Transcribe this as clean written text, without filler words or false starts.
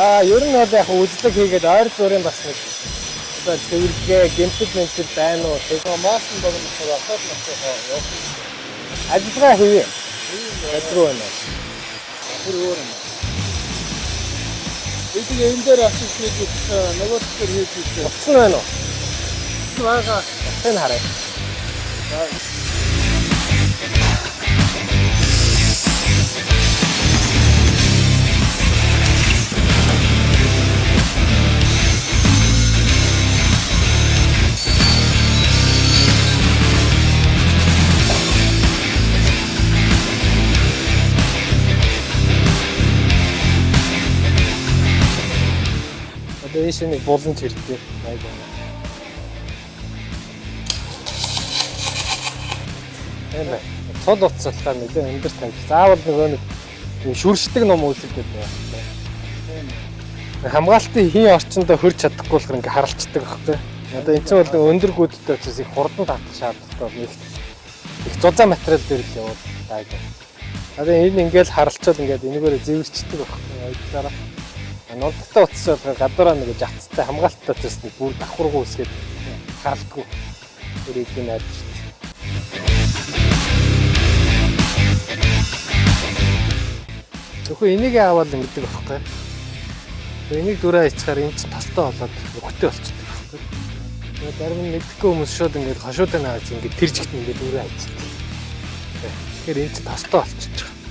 Ер нь бол яг үзлэг хийгээд ойр зүрийн бас нэг цэвэрлэгээ гэмтэл мэнтэл байна уу? Тэгээ маасан богинохоор ахаад насаа явах. Ажиллагаа хийе. Ядруу байна. Тэр өөр юм. Эдгээр энэ дээр асууж хийж нөгөө төр хийж хийлээ. Утсан байна уу? Бага. Тэн хараа. Дэше нэг булан чиртэй. Энэ цол уцсалтаа нэлээ өндөр тавь. Заавал нөгөө нэг шүршдэг ном үүсгдэг байна. Хамгаалтын хийн орчиндөө хөрж чадахгүй болохоор ингээ харалцдаг байхгүй. Одоо энэ чинь бол өндөр гүйдэлтэй учраас их хурдан татах шаардлагатай бол их зузаан материал дээр л явуулдаг. Одоо энэ ингээл харалцвал ингээд энэгээр зэвэрчдэг байхгүй. Аядлаараа нодтой утас болгоо гадуураа нэг жацтай хамгаалттай төс нэг бүр давхаргуу үсгээд хаалтгүй өрийг нь найдаж. Тэгэхгүй энийг аваад ингэдэг байхгүй. Энийг дүрээ ичхээр энэ ч тостой болоод өгтэй болчихдог байхгүй. Тэгээд зарим нь мэдхгүй хүмүүс шууд ингээд хошуутай наваач ингээд тэр жигт ингээд дүрээ ичдэг. Тэгэхээр энэ ч тостой болчихж байгаа.